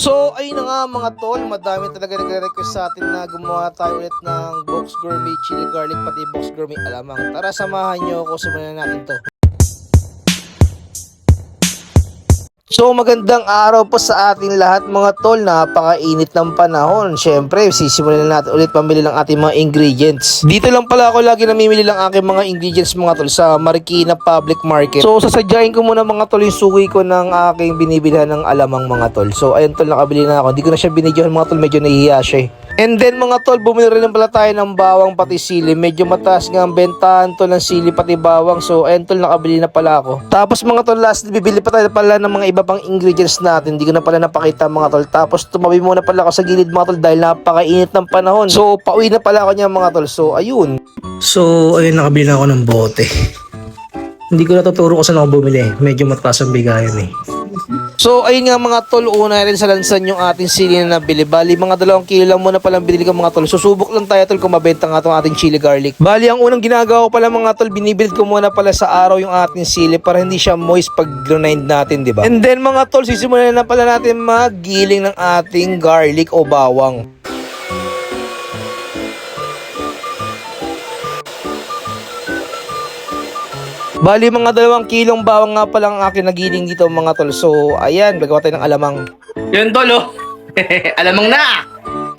So, ayun na nga mga tol, madami talaga nagre-request sa atin na gumawa tayo ulit ng Box Gourmet Chili Garlic pati Box Gourmet Alamang. Tara, samahan nyo ako, simulan natin to. So magandang araw po sa ating lahat mga tol, napakainit ng panahon. Syempre, sisimulan na natin ulit pamili ng ating mga ingredients. Dito lang pala ako lagi namimili ng aking mga ingredients mga tol sa Marikina Public Market. So sasadyain ko muna mga tol yung suki ko ng aking binibilhan ng alamang mga tol. So ayun tol, nakabili na ako. Hindi ko na siya binidyohan mga tol, medyo nahihiya siya eh. And then mga tol, bumili rin pala tayo ng bawang pati sili. Medyo mataas nga ang bentahan tol ng sili pati bawang. So ayun tol, nakabili na pala ako. Tapos mga tol, last bibili pa tayo pala ng mga iba pang ingredients natin. Hindi ko na pala napakita mga tol. Tapos tumabi muna pala ako sa gilid mga tol dahil napakainit ng panahon. So pauwi na pala ako niya mga tol. So ayun. So ayun, nakabili na ako ng bote. Hindi ko natuturo kung saan ako bumili. Medyo mataas ang bigayan eh. So ayun nga mga tol, una rin sa lansan yung ating sili na nabili. Bali mga 2 kilo lang muna palang binili ko mga tol. Susubok lang tayo tol kung mabenta nga itong ating chili garlic. Bali ang unang ginagawa ko pala mga tol, binibilid ko muna pala sa araw yung ating sili para hindi siya moist pag grind natin, di ba? And then mga tol, sisimulan na pala natin maggiling ng ating garlic o bawang. Bali mga 2 kilong bawang nga pala ang akin nagiling dito mga tol. So ayan, gagawa tayo ng alamang. Yun tol oh. Alamang na!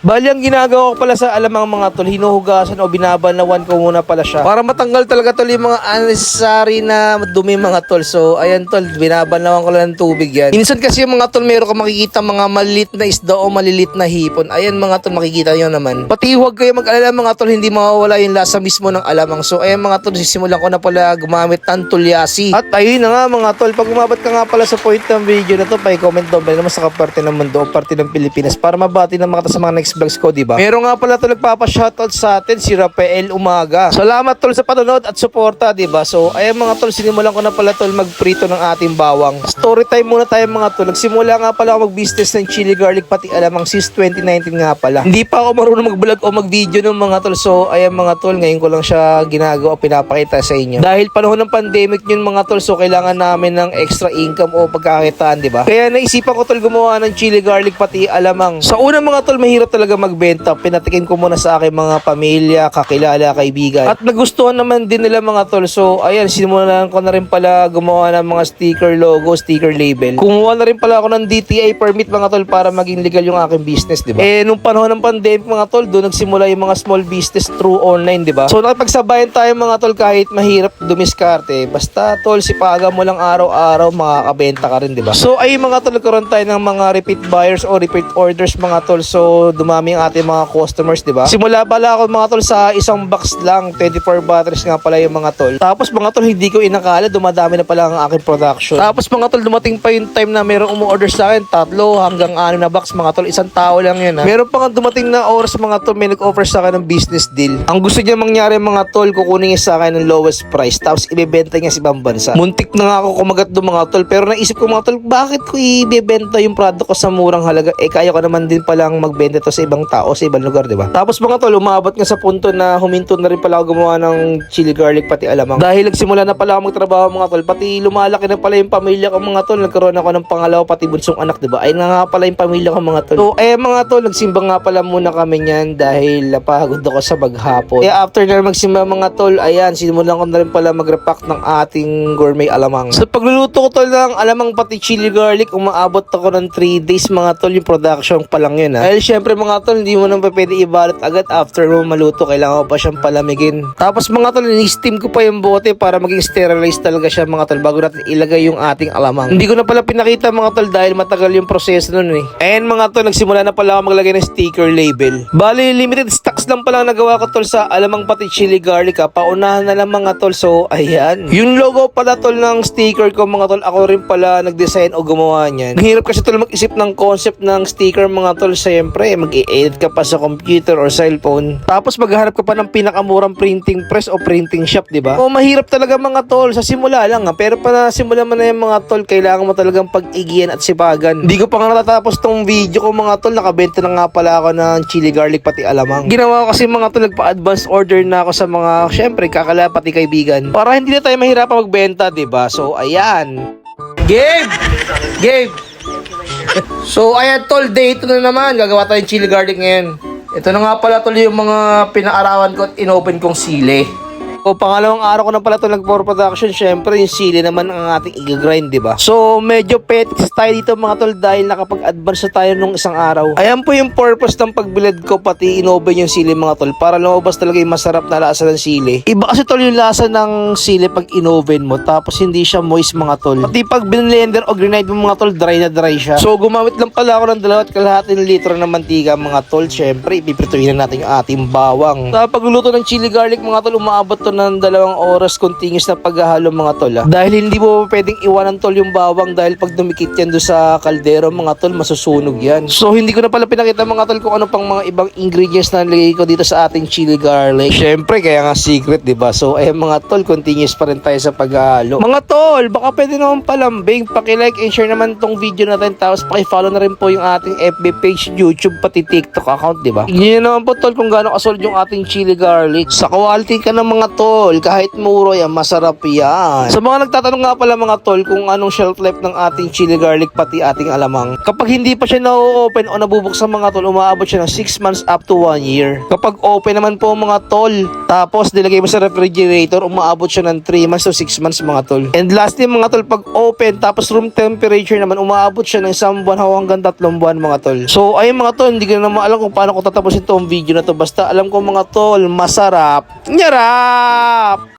Bali ang ginagawa ko pala sa alamang mga tol, hinuhugasan o binabanawan ko muna pala siya para matanggal talaga tol yung mga unnecessary na dumi mga tol. So ayan tol, binabanawan ko lang ng tubig yan. Minsan kasi yung mga tol, meron ka makikita mga malilit na isda o malilit na hipon. Ayan mga tol, makikita nyo naman. Pati huwag kayo mag-alala mga tol, hindi mawawala yung lasa mismo ng alamang. So ayan mga tol, sisimulan ko na pala gumamit ng tulyasi. At ayun na nga mga tol, pag umabot ka nga pala sa point ng video na to, pa-comment down naman sa kaparte ng mundo o parte ng Pilipinas para mabati na makata sa mga next vlogs ko, diba? Meron nga pala tol nagpapa-shoutout sa atin, si Rafael Umaga. Salamat tol sa panonood at suporta, diba? So ayan mga tol, sinimulan ko na pala tol magprito ng ating bawang. Story time muna tayo mga tol. Nagsimula nga pala ako mag-business ng chili garlic pati alamang since 2019 nga pala. Hindi pa ako marunong mag-vlog o mag-video ng mga tol. So ayan mga tol, ngayon ko lang siya ginagawa o pinapakita sa inyo. Dahil panahon ng pandemic yun mga tol, so kailangan namin ng extra income o pagkakitaan, diba? Kaya naisipan ko tol gumawa ng chili garlic pati alamang. Sa una mga tol, mahirap talaga magbenta. Pinatikim ko muna sa aking mga pamilya, kakilala, kaibigan. At nagustuhan naman din nila mga tol. So ayan, simulan ko na rin pala gumawa ng mga sticker logo, sticker label. Kumuha na rin pala ako ng DTI permit mga tol para maging legal yung aking business, diba? Eh nung panahon ng pandemic mga tol, doon nagsimula yung mga small business through online, diba? So nakipagsabayan tayo mga tol kahit mahirap dumiskarte. Basta tol, sipagan mo lang araw-araw, makakabenta ka rin, diba? So ay mga tol, nagkaroon tayo ng mga repeat buyers o repeat orders mga tol. So dumami ang ating mga customers, diba? Simula pala ako mga tol sa isang box lang, 24 batteries nga pala yung mga tol. Tapos mga tol, hindi ko inakala, dumadami na pala ang aking production. Tapos mga tol, dumating pa yung time na merong umu-order sa akin, 3 hanggang 6 na box mga tol, isang tao lang yun ha. Meron pa nga dumating na oras mga tol, may nag-offer sa akin ng business deal. Ang gusto niya mangyari mga tol, kukunin niya sa akin ng lowest price, tapos ibebenta niya sa ibang bansa. Muntik na nga ako kumagat doon mga tol, pero naisip ko mga tol, bakit ko ibebenta yung product ko sa murang halaga? Eh kaya ko naman din palang magbenta to sa ibang tao, sa ibang lugar, diba? Tapos mga tol, umabot nga sa punto na huminto na rin pala ako gumawa ng chili garlic pati alamang. Dahil nagsimula na pala ako magtrabaho mga tol, pati lumalaki na pala yung pamilya ko mga tol, nagkaroon ako ng pangalawa pati bunsong anak, diba? Ayun nga pala yung pamilya ko mga tol. So mga tol, nagsimba nga pala muna kami niyan dahil napagod ako sa maghapon. After na magsimba mga tol, ayan, simulan ko na rin pala mag-repack ng ating gourmet alamang. So pagluluto ko tol ng alamang pati chili garlic, umaabot ako ng 3 days mga tol, yung production pa lang yun ha. Dahil syempre mga tol, hindi mo nang pwede ibalot agad after mo maluto, kailangan ko pa siyang palamigin. Tapos mga tol, ni-steam ko pa yung bote para maging sterilized talaga siya mga tol bago natin ilagay yung ating alamang. Hindi ko na pala pinakita mga tol dahil matagal yung proseso nun eh. And mga tol, nagsimula na pala ako maglagay ng sticker label. Bali, limited stocks lang pala nagawa ko tol sa alamang pati chili garlic ha. Paunahan na lang mga tol. So ayan, yung logo pala tol ng sticker ko mga tol, ako rin pala nag-design o gumawa niyan. Mahirap kasi tol mag-isip ng concept ng sticker mga tol. Siyempre, mag-i-edit ka pa sa computer or cellphone. Tapos maghahanap ka pa ng pinakamurang printing press o printing shop, diba? O mahirap talaga mga tol, sa simula lang ha. Pero pa simula mo na yung mga tol, kailangan mo talagang pag-igihan at sipagan. Hindi ko pa nga natatapos tong video ko mga tol, nakabenta na nga pala ako ng chili garlic pati alamang. Ginawa ko kasi mga tol, nagpa-advance order na ako sa mga, syempre, kakala pati kaibigan. Para hindi na tayo mahirapan magbenta, diba? So, ayan. Gabe! So, ayan tol, day ito na naman. Gagawa tayong chili garlic ngayon. Ito na nga pala tol yung mga pinaarawan ko at inopen kong sili. O pangalawang araw ko na pala ito nag-production. Syempre yung sili naman ang ating i-grind, diba? So medyo petics tayo dito mga tol dahil nakapag-advance na tayo nung isang araw. Ayan po yung purpose ng pagbilad ko, pati inopen yung sili mga tol, para lumabas talaga yung masarap na lasa ng sili. Iba kasi tol yung lasa ng sili pag inoven mo, tapos hindi siya moist mga tol. Pati pag binlender o grenade mo mga tol, dry na dry siya. So gumamit lang pala ako ng 2.5 litro ng mantika mga tol. Syempre ipiprituhin na natin yung ating bawang. Sa pagluluto ng chili garlic mga tol, umaabot to ng 2 oras continuous na paghahalo mga tol. Dahil hindi mo pwedeng iwanan tol yung bawang, dahil pag dumikit yan doon sa kaldero mga tol, masusunog yan. So hindi ko na pala pinakita mga tol kung ano pang mga ibang ingredients na nilagay ko dito sa ating chili garlic. Syempre kaya nga secret, diba? So ayan mga tol, continuous pa rin tayo sa paghahalo. Mga tol, baka pwede naman palambing, paki-like and share naman tong video natin, tapos paki-follow na rin po yung ating FB page, YouTube, pati TikTok account, diba? Tingnan nyo naman po tol kung gaano kasolid yung ating chili garlic. Sa quality ka ng mga tol, kahit muro yan, masarap yan. Sa mga nagtatanong nga pala mga tol kung anong shelf life ng ating chili garlic pati ating alamang, kapag hindi pa siya na-open o nabubuksan mga tol, umaabot siya ng 6 months up to 1 year. Kapag open naman po mga tol, tapos nilagay mo sa refrigerator, umaabot siya ng 3 months to 6 months mga tol. And lastly mga tol, pag open tapos room temperature naman, umaabot siya ng 1 buwan hanggang 3 buwan mga tol. So ayun mga tol, hindi ko na alam kung paano ko tatapusin tong video na to, basta alam ko mga tol, masarap. Nyarap!